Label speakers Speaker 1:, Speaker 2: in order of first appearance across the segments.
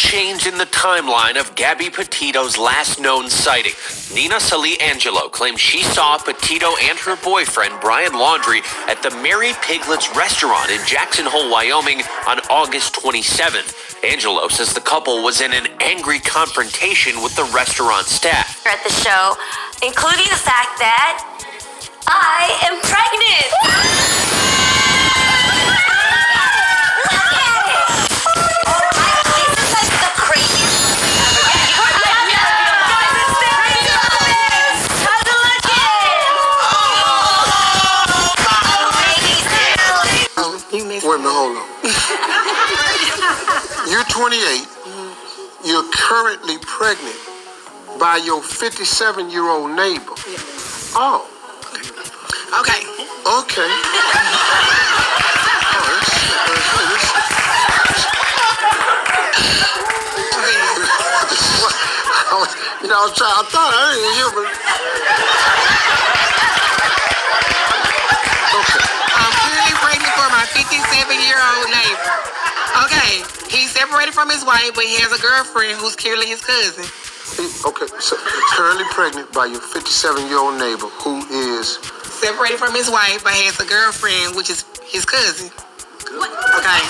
Speaker 1: change in the timeline of Gabby Petito's last known sighting. Nina Salee Angelo claims she saw Petito and her boyfriend, Brian Laundrie, at the Mary Piglet's restaurant in Jackson Hole, Wyoming on August 27th. Angelo says the couple was in an angry confrontation with the restaurant staff.
Speaker 2: At the show, including the fact that I am pregnant.
Speaker 3: Wait a minute, hold on. You're 28. You're currently pregnant by your 57-year-old neighbor. Oh.
Speaker 4: Okay.
Speaker 3: Okay. I thought I didn't hear, but... Okay.
Speaker 4: I'm currently pregnant for my 57-year-old neighbor. Okay, he's separated from his wife, but he has a girlfriend who's clearly his cousin.
Speaker 3: Okay, so currently pregnant by your 57-year-old neighbor who is...
Speaker 4: Separated from his wife, but has a girlfriend, which is his cousin. What? Okay.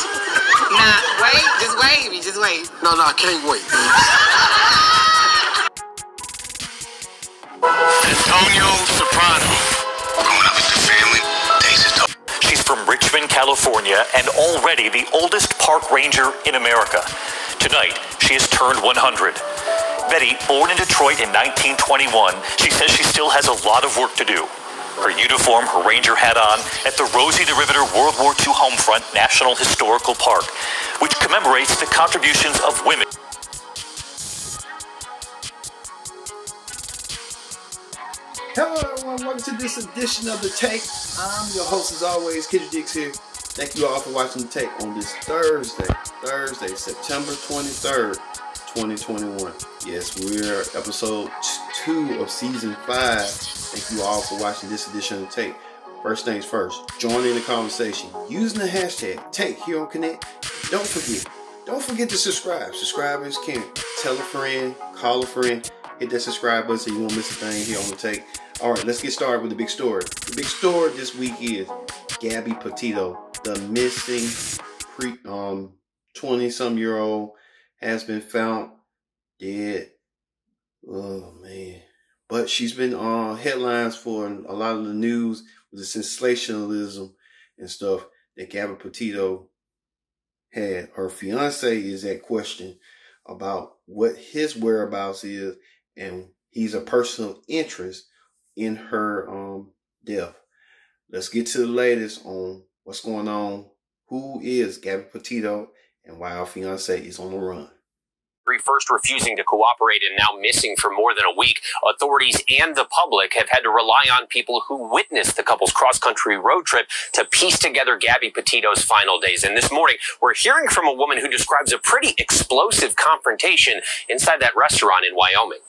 Speaker 4: Nah, wait, just wait.
Speaker 3: No, I can't wait.
Speaker 5: Antonio Soprano. Growing up with the family, days is tough.
Speaker 6: She's from Richmond, California, and already the oldest park ranger in America. Tonight, she has turned 100. Betty, born in Detroit in 1921, she says she still has a lot of work to do. Her uniform, her ranger hat on, at the Rosie the Riveter World War II Homefront National Historical Park, which commemorates the contributions of women.
Speaker 7: Hello everyone, welcome to this edition of The Take. I'm your host as always, Kitty Dix here. Thank you all for watching The Take on this Thursday, September 23rd, 2021. Yes, we're episode 2 of season 5. Thank you all for watching this edition of The Take. First things first, join in the conversation using the hashtag Take here on Connect. Don't forget to subscribe. Subscribe is caring. Tell a friend, call a friend, hit that subscribe button so you won't miss a thing here on The Take. Alright, let's get started with the big story. The big story this week is Gabby Petito, the missing 20-some-year-old, has been found dead. Oh man. But she's been on headlines for a lot of the news with the sensationalism and stuff that Gabby Petito had. Her fiance is at question about what his whereabouts is, and he's a personal interest in her death. Let's get to the latest on what's going on. Who is Gabby Petito and why our fiance is on the run?
Speaker 1: First refusing to cooperate and now missing for more than a week, authorities and the public have had to rely on people who witnessed the couple's cross-country road trip to piece together Gabby Petito's final days. And this morning, we're hearing from a woman who describes a pretty explosive confrontation inside that restaurant in Wyoming.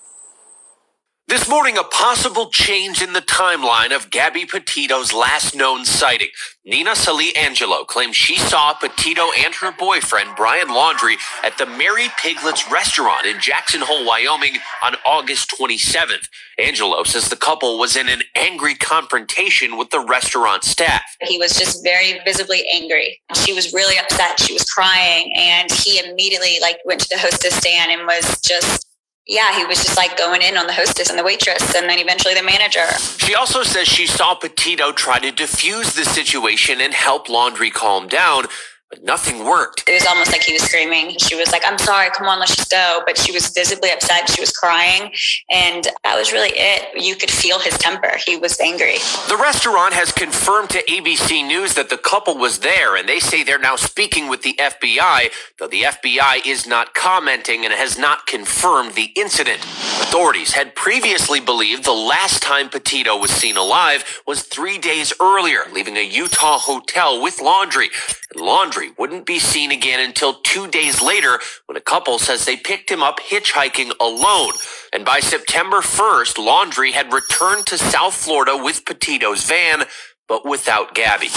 Speaker 1: This morning, a possible change in the timeline of Gabby Petito's last known sighting. Nina Salee Angelo claims she saw Petito and her boyfriend, Brian Laundrie, at the Mary Piglet's restaurant in Jackson Hole, Wyoming on August 27th. Angelo says the couple was in an angry confrontation with the restaurant staff.
Speaker 8: He was just very visibly angry. She was really upset. She was crying, and he immediately went to the hostess stand and was just... yeah, he was just going in on the hostess and the waitress and then eventually the manager.
Speaker 1: She also says she saw Petito try to defuse the situation and help Laundrie calm down, but nothing worked.
Speaker 8: It was almost like he was screaming. She was like, I'm sorry, come on, let's just go. But she was visibly upset. She was crying. And that was really it. You could feel his temper. He was angry.
Speaker 1: The restaurant has confirmed to ABC News that the couple was there, and they say they're now speaking with the FBI, though the FBI is not commenting and has not confirmed the incident. Authorities had previously believed the last time Petito was seen alive was 3 days earlier, leaving a Utah hotel with Laundrie. And Laundrie wouldn't be seen again until 2 days later when a couple says they picked him up hitchhiking alone. And by September 1st, Laundrie had returned to South Florida with Petito's van, but without Gabby.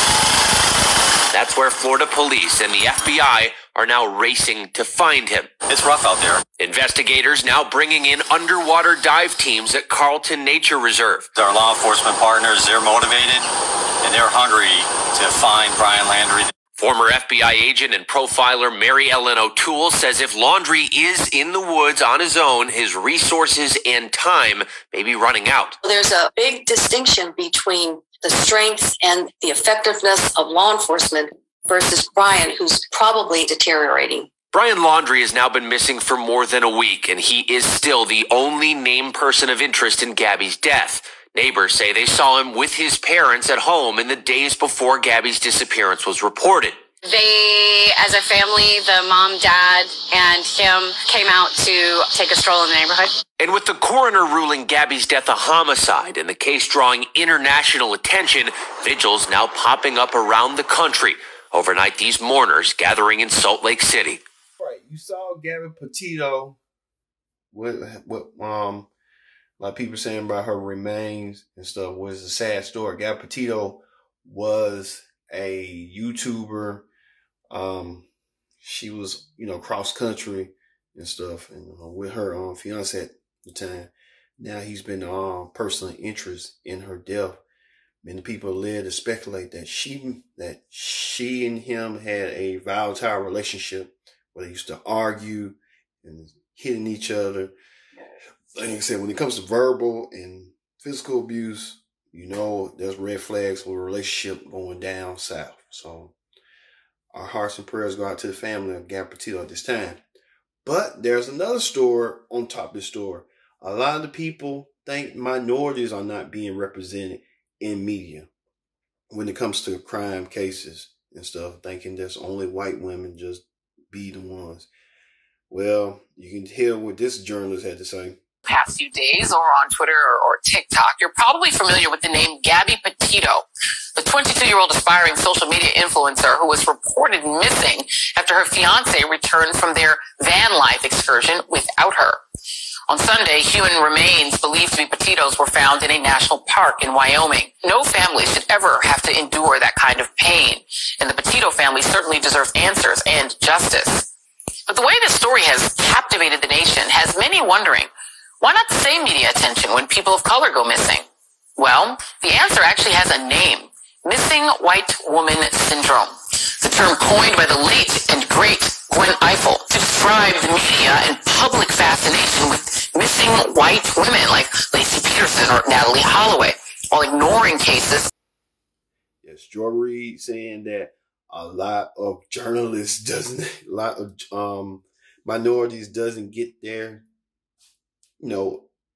Speaker 1: That's where Florida police and the FBI are now racing to find him.
Speaker 9: It's rough out there.
Speaker 1: Investigators now bringing in underwater dive teams at Carlton Nature Reserve.
Speaker 9: Our law enforcement partners, they're motivated and they're hungry to find Brian Landry.
Speaker 1: Former FBI agent and profiler Mary Ellen O'Toole says if Laundrie is in the woods on his own, his resources and time may be running out.
Speaker 10: There's a big distinction between the strengths and the effectiveness of law enforcement versus Brian, who's probably deteriorating.
Speaker 1: Brian Laundrie has now been missing for more than a week, and he is still the only named person of interest in Gabby's death. Neighbors say they saw him with his parents at home in the days before Gabby's disappearance was reported.
Speaker 11: They, as a family, the mom, dad, and him came out to take a stroll in the neighborhood.
Speaker 1: And with the coroner ruling Gabby's death a homicide and the case drawing international attention, vigils now popping up around the country. Overnight, these mourners gathering in Salt Lake City.
Speaker 7: Right, you saw Gabby what a lot of people saying about her remains and stuff was a sad story. Gabby Petito was a YouTuber. She was, cross country and stuff, and with her fiance at the time. Now he's been personal interest in her death. Many people are led to speculate that she and him had a volatile relationship where they used to argue and hitting each other. Like I said, when it comes to verbal and physical abuse, there's red flags for a relationship going down south. So our hearts and prayers go out to the family of Gabby Petito at this time. But there's another story on top of this story. A lot of the people think minorities are not being represented in media when it comes to crime cases and stuff, thinking there's only white women just be the ones. Well, you can hear what this journalist had to say.
Speaker 12: Past few days or on Twitter or TikTok, you're probably familiar with the name Gabby Petito, the 22-year-old aspiring social media influencer who was reported missing after her fiance returned from their van life excursion without her. On Sunday, human remains believed to be Petito's were found in a national park in Wyoming. No family should ever have to endure that kind of pain, and the Petito family certainly deserves answers and justice. But the way this story has captivated the nation has many wondering, why not the same media attention when people of color go missing? Well, the answer actually has a name: missing white woman syndrome. The term coined by the late and great Gwen Ifill to describe the media and public fascination with missing white women like Lacey Peterson or Natalie Holloway, while ignoring cases.
Speaker 7: Yes, Joy Reid saying that a lot of journalists minorities doesn't get their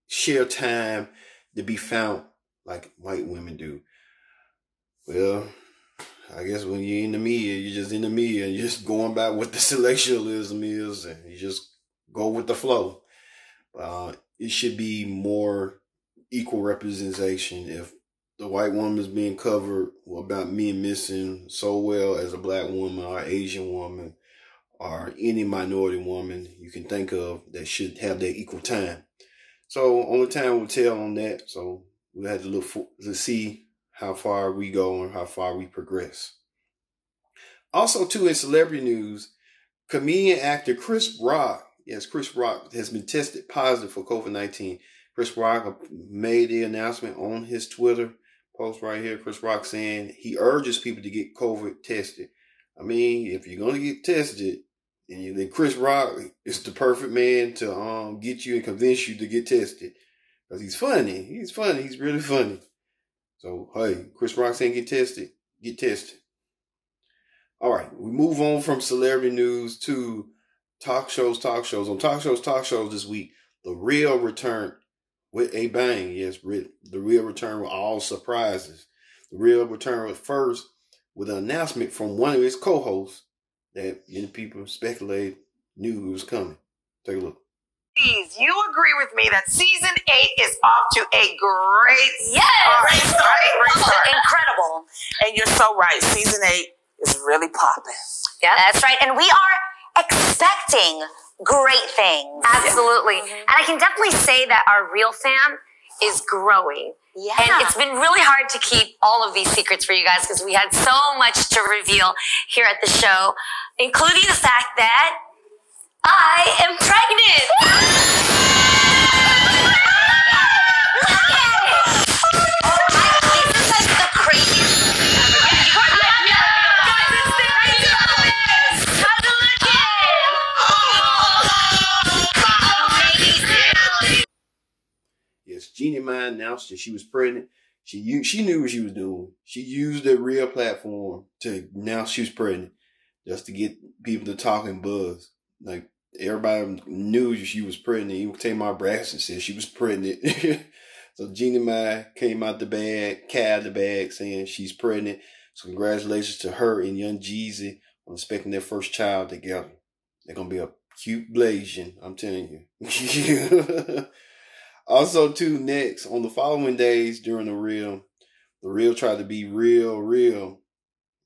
Speaker 7: share time to be found like white women do. Well, I guess when you're in the media, you're just in the media and you're just going by what the sensationalism is and you just go with the flow. It should be more equal representation. If the white woman is being covered about being missing so well as a black woman or Asian woman or any minority woman you can think of that should have that equal time. So only time will tell on that. So we have to look to see how far we go and how far we progress. Also, too, in celebrity news, comedian actor Chris Rock has been tested positive for COVID-19. Chris Rock made the announcement on his Twitter post right here. Chris Rock saying he urges people to get COVID tested. I mean, if you're going to get tested, and then Chris Rock is the perfect man to get you and convince you to get tested. Because he's funny. He's really funny. So, hey, Chris Rock saying get tested. Get tested. All right, we move on from celebrity news to talk shows. On talk shows this week, The Real returned with a bang. Yes, The Real returned with all surprises. The Real returned with first with an announcement from one of his co-hosts that many people speculated knew it was coming. Take a look.
Speaker 13: Please, you agree with me that season 8 is off to a great start.
Speaker 14: Incredible.
Speaker 13: And you're so right. Season 8 is really popping.
Speaker 2: Yeah, that's right. And we are expecting great things. Absolutely. And I can definitely say that our Real fam is growing. Yeah. And it's been really hard to keep all of these secrets for you guys because we had so much to reveal here at the show. including the fact that I am pregnant. This is like the craziest thing ever.
Speaker 7: Yes, Jeannie announced that she was pregnant. She knew what she was doing. She used the real platform to announce she was pregnant, just to get people to talk and buzz. Like, everybody knew she was pregnant. Even Tamar Braxton said she was pregnant. So Jeannie came out the bag, saying she's pregnant. So congratulations to her and young Jeezy on expecting their first child together. They're going to be a cute blazing, I'm telling you. Also, too, next, on the following days during the Real tried to be real.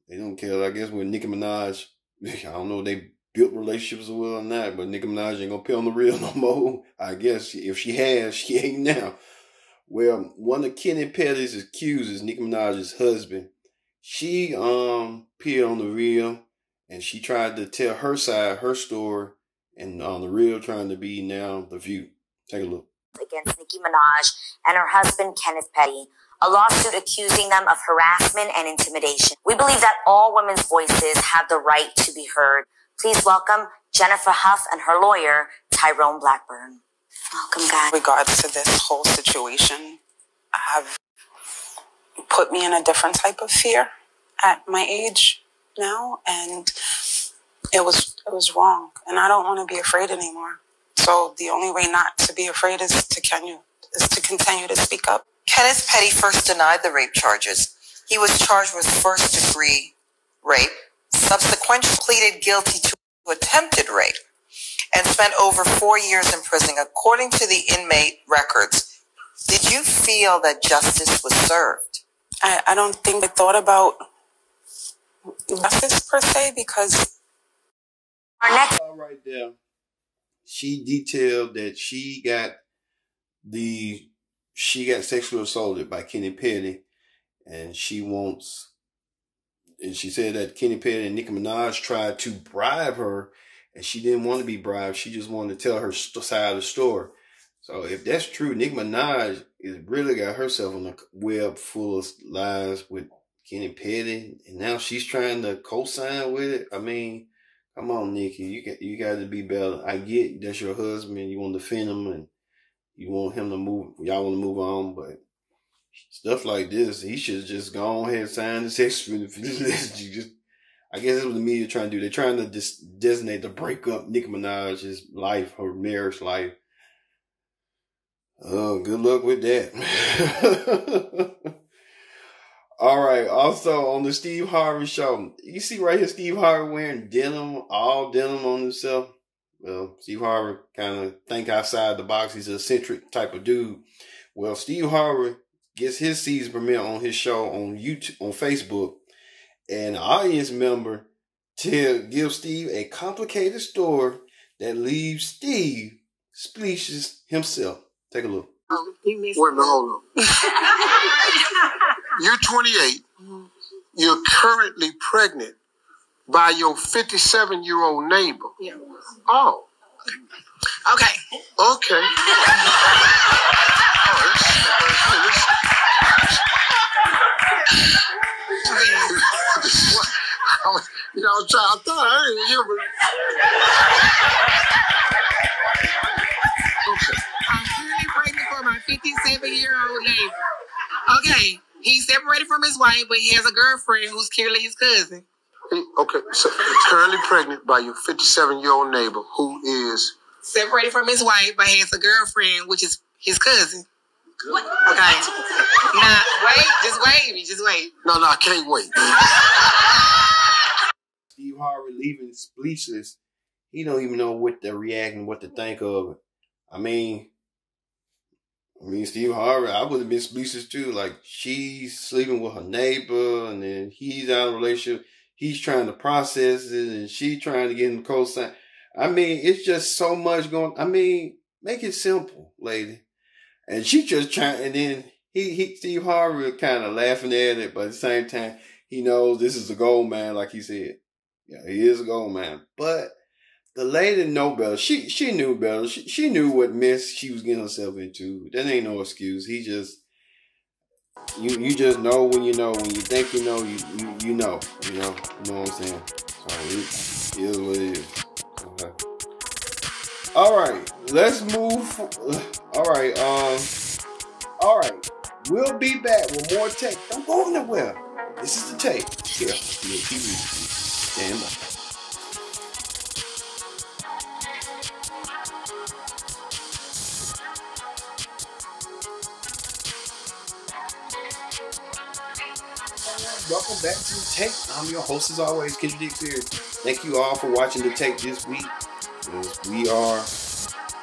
Speaker 7: They don't care, I guess, with Nicki Minaj. I don't know if they built relationships with or not, but Nicki Minaj ain't gonna appear on the Real no more. I guess if she has, she ain't now. Well, one of Kenny Petty's accusers, Nicki Minaj's husband, she appeared on the Real, and she tried to tell her side, her story, and on the Real trying to be now The View. Take a look.
Speaker 2: Against Nicki Minaj and her husband, Kenneth Petty, a lawsuit accusing them of harassment and intimidation. We believe that all women's voices have the right to be heard. Please welcome Jennifer Huff and her lawyer, Tyrone Blackburn. Welcome, guys.
Speaker 15: Regards to this whole situation, have put me in a different type of fear at my age now, and it was wrong, and I don't want to be afraid anymore. So the only way not to be afraid is to continue to speak up.
Speaker 16: Kenneth Petty first denied the rape charges. He was charged with first-degree rape, subsequently pleaded guilty to attempted rape, and spent over 4 years in prison, according to the inmate records. Did you feel that justice was served?
Speaker 15: I don't think I thought about justice per se, because
Speaker 2: our next
Speaker 7: right there, she detailed that she got sexually assaulted by Kenny Petty, and she said that Kenny Petty and Nicki Minaj tried to bribe her, and she didn't want to be bribed. She just wanted to tell her side of the story. So if that's true, Nicki Minaj is really got herself on a web full of lies with Kenny Petty, and now she's trying to co-sign with it. I mean, come on, Nicki, you got to be better. I get that's your husband, you want to defend him, and you want him to move. Y'all want to move on, but stuff like this, he should just go ahead and sign the sex list. I guess that's what the media trying to do. They're trying to designate to break up Nicki Minaj's life, her marriage life. Oh, good luck with that. All right. Also, on the Steve Harvey show, you see right here, Steve Harvey wearing denim, all denim on himself. Well, Steve Harvey kind of think outside the box. He's an eccentric type of dude. Well, Steve Harvey gets his season premiere on his show on YouTube, on Facebook, and an audience member gives Steve a complicated story that leaves Steve speechless himself. Take a look.
Speaker 3: Wait a minute, hold on. You're 28. You're currently pregnant by your 57-year-old neighbor.
Speaker 4: Yeah.
Speaker 3: Oh.
Speaker 4: Okay.
Speaker 3: Okay. You know, I thought I didn't hear, but...
Speaker 4: Okay. I'm currently pregnant for my 57-year-old neighbor. Okay. He's separated from his wife, but he has a girlfriend who's clearly his cousin.
Speaker 3: Okay, so currently pregnant by your 57-year-old neighbor who is...
Speaker 4: separated from his wife, but has a girlfriend, which is his cousin.
Speaker 3: What?
Speaker 4: Okay. Nah, wait. Just wait.
Speaker 3: No, I can't wait.
Speaker 7: Steve Harvey leaving speechless. He don't even know what to react and what to think of it. I mean, Steve Harvey, I would have been speechless too. Like, she's sleeping with her neighbor, and then he's out of a relationship. He's trying to process it, and she trying to get him co-sign. I mean, it's just so much going. I mean, make it simple, lady. And she just trying, and then Steve Harvey kind of laughing at it, but at the same time, he knows this is a gold man, like he said. Yeah, he is a gold mine. But the lady know better. She knew better. She knew what mess she was getting herself into. That ain't no excuse. He just you just know when you know. When you think you know, you know. You know what I'm saying? So it is what it is. Okay. All right, let's move. All right. We'll be back with more Take. Don't go nowhere. This is the Take here. Stand by. Welcome back to The Take. I'm your host as always, Kendrick Dix here. Thank you all for watching The Take this week. We are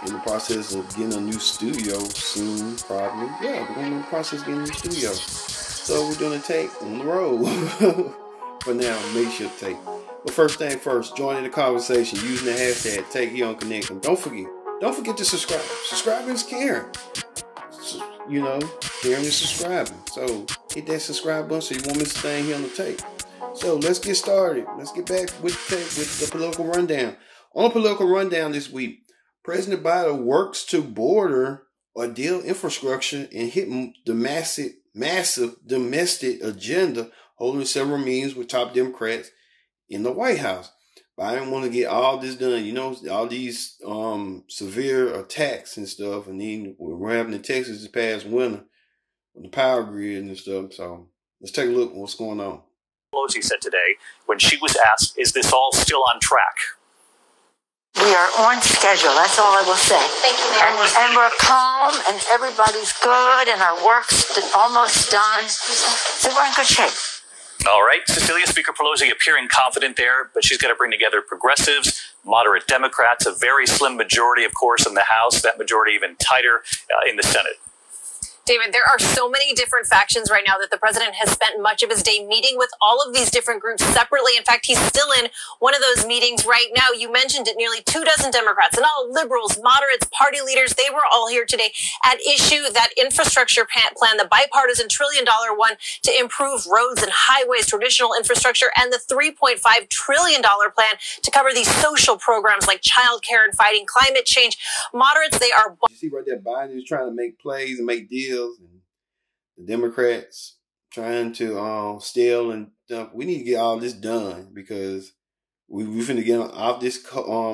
Speaker 7: in the process of getting a new studio soon, probably. Yeah, we're in the process of getting a new studio. So we're doing a Take on the road. For now, make sure to Take. But first thing first, join in the conversation using the hashtag Take Here on Connect. And don't forget to subscribe. Subscribing is caring. You know, caring is subscribing. So hit that subscribe button so you won't miss a thing here on The Take. So let's get started. Let's get back with the political rundown. On the political rundown this week, President Biden works to border or deal infrastructure and hit the massive domestic agenda, holding several meetings with top Democrats in the White House. Biden want to get all this done. You know, all these severe attacks and stuff, and then we're having in Texas this past winter with the power grid and stuff. So let's take a look at what's going on.
Speaker 6: Pelosi said today when she was asked, "Is this all still on track?"
Speaker 17: We are on schedule. That's all I will say. Thank you, Mayor. And we're calm, and everybody's good, and our work's almost done. So we're in good shape.
Speaker 6: All right, Cecilia, Speaker Pelosi appearing confident there, but she's got to bring together progressives, moderate Democrats, a very slim majority, of course, in the House, that majority even tighter in the Senate.
Speaker 18: David, there are so many different factions right now that the president has spent much of his day meeting with all of these different groups separately. In fact, he's still in one of those meetings right now. You mentioned it, nearly 24 Democrats and all liberals, moderates, party leaders. They were all here today at issue that infrastructure plan, the bipartisan $1 trillion one to improve roads and highways, traditional infrastructure, and the $3.5 trillion plan to cover these social programs like childcare and fighting climate change. Moderates, they are...
Speaker 7: You see right there, Biden is trying to make plays and make deals. And the Democrats trying to steal and stuff. We need to get all this done because we finna get off this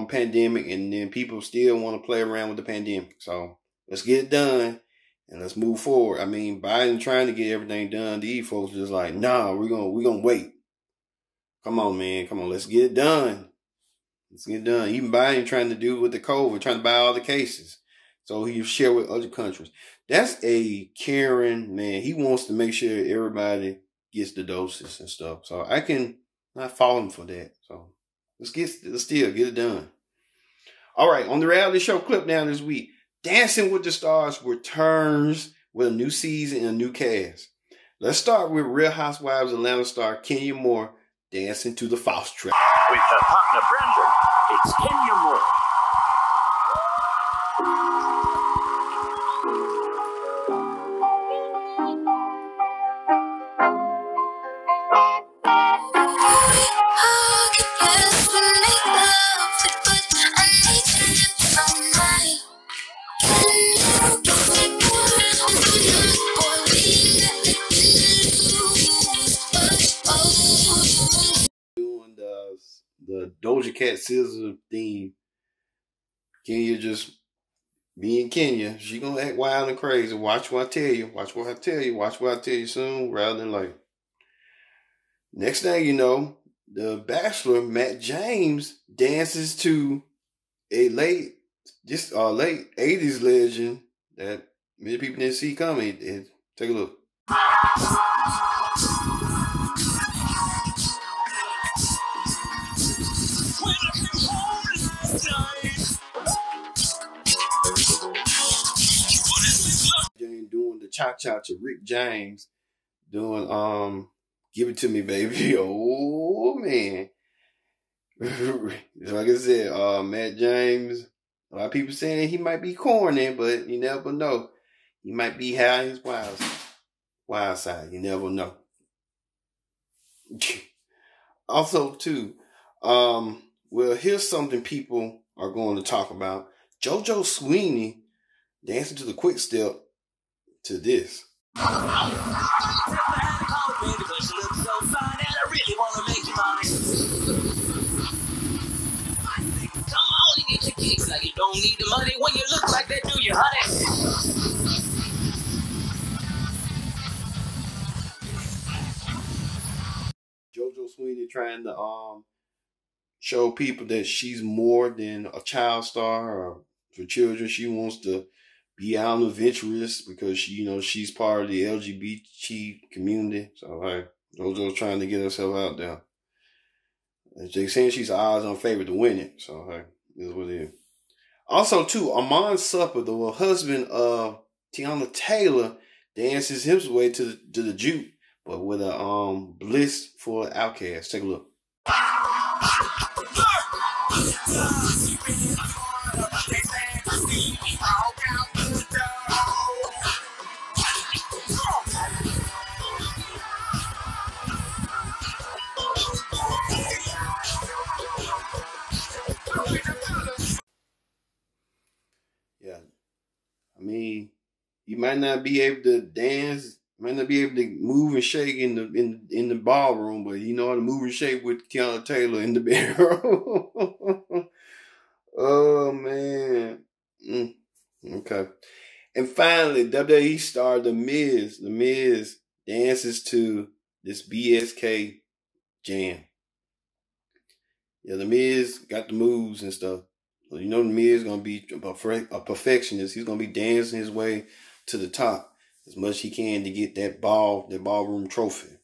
Speaker 7: pandemic, and then people still want to play around with the pandemic. So let's get it done and let's move forward. I mean, Biden trying to get everything done. These folks just like, nah, we're gonna wait. Come on, man, come on, let's get it done. Let's get it done. Even Biden trying to do with the COVID, trying to buy all the cases so he share with other countries. That's a caring man. He wants to make sure everybody gets the doses and stuff. So I can not fault him for that. So let's still get it done. All right, on the reality show clip now this week, Dancing with the Stars returns with a new season and a new cast. Let's start with Real Housewives Atlanta star Kenya Moore dancing to the Faust track.
Speaker 6: With her partner Brandon, it's Kenya Moore.
Speaker 7: Doing the Doja Cat scissor theme. Kenya just being Kenya. She gonna act wild and crazy. Watch what I tell you. Watch what I tell you. Watch what I tell you soon rather than later. Next thing you know, the Bachelor, Matt James, dances to a late 80s legend that many people didn't see coming. Take a look. Doing the cha-cha to Rick James, doing Give It To Me, Baby. Oh, man. Like I said, Matt James, a lot of people saying he might be corny, but you never know. He might be high on his wild side. You never know. Also, too, Well, here's something people are going to talk about. JoJo Sweeney dancing to the quick step to this.
Speaker 19: Like you don't need the money when you look like that, do you, honey?
Speaker 7: JoJo Sweeney trying to show people that she's more than a child star or for children. She wants to be out adventurous because she's part of the LGBT community. So JoJo's trying to get herself out there. They saying she's odds on favorite to win it. So this is what it is. Also, too, Amon Supper, the husband of Tiana Taylor, dances his way to the juke, but with a bliss for Outkast. Take a look. Yeah, I mean, you might not be able to dance, might not be able to move and shake in the ballroom, but you know how to move and shake with Tiana Taylor in the bedroom. Oh man. Okay. And finally, WWE star The Miz. The Miz dances to this BSK jam. Yeah, The Miz got the moves and stuff. So The Miz is going to be a perfectionist. He's going to be dancing his way to the top as much as he can to get that ballroom trophy.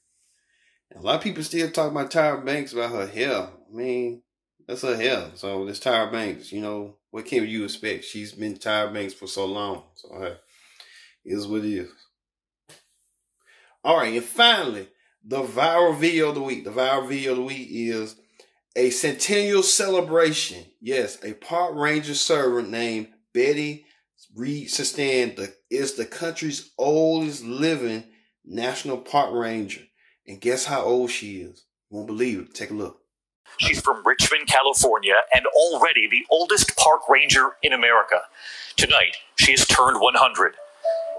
Speaker 7: And a lot of people still talk about Tyra Banks about her hair. I mean, that's her hair. So this Tyra Banks, what can you expect? She's been Tyra Banks for so long. So it is what it is. All right, and finally, the viral video of the week. The viral video of the week is a centennial celebration. Yes, a park ranger servant named Betty Reed Sestan is the country's oldest living national park ranger. And guess how old she is? You won't believe it. Take a look.
Speaker 6: She's from Richmond, California, and already the oldest park ranger in America. Tonight, she has turned 100.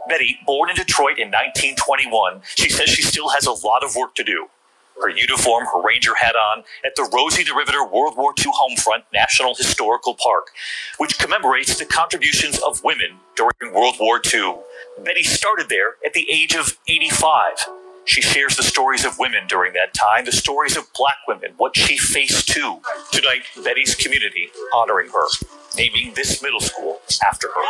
Speaker 6: Betty, born in Detroit in 1921, she says she still has a lot of work to do. Her uniform, her ranger hat on, at the Rosie the Riveter World War II Homefront National Historical Park, which commemorates the contributions of women during World War II. Betty started there at the age of 85. She shares the stories of women during that time, the stories of black women, what she faced too. Tonight, Betty's community honoring her, naming this middle school after her.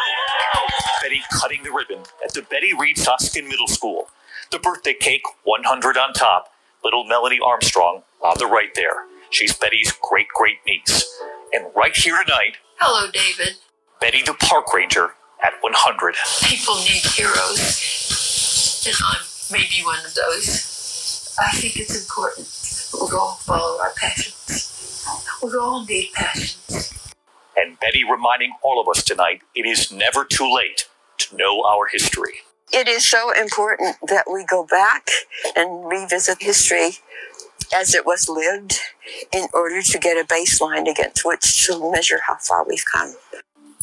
Speaker 6: Betty cutting the ribbon at the Betty Reed Soskin Middle School. The birthday cake, 100 on top. Little Melanie Armstrong on the right there. She's Betty's great-great-niece. And right here tonight...
Speaker 20: Hello, David.
Speaker 6: Betty the park ranger at 100.
Speaker 20: People need heroes, and I'm maybe one of those. I think it's important that we all follow our passions. We all need passions.
Speaker 6: And Betty reminding all of us tonight, it is never too late to know our history.
Speaker 17: It is so important that we go back and revisit history as it was lived in order to get a baseline against which to measure how far we've come.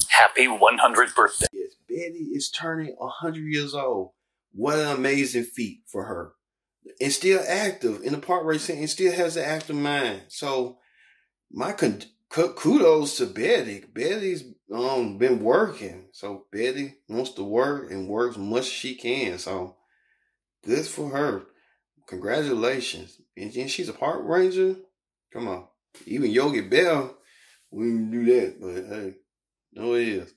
Speaker 6: Happy 100th birthday.
Speaker 7: Yes, Betty is turning 100 years old. What an amazing feat for her. And still active in the park racing and still has an active mind. So my kudos to Betty. Betty's been working. So Betty wants to work and works as much as she can. So good for her. Congratulations. And she's a park ranger. Come on. Even Yogi Bell wouldn't do that. But hey, no it is.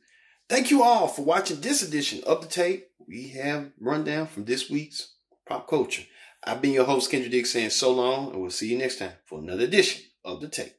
Speaker 7: Thank you all for watching this edition of The Tape. We have rundown from this week's pop culture. I've been your host, Kendrick Dick, saying so long, and we'll see you next time for another edition of The Tape.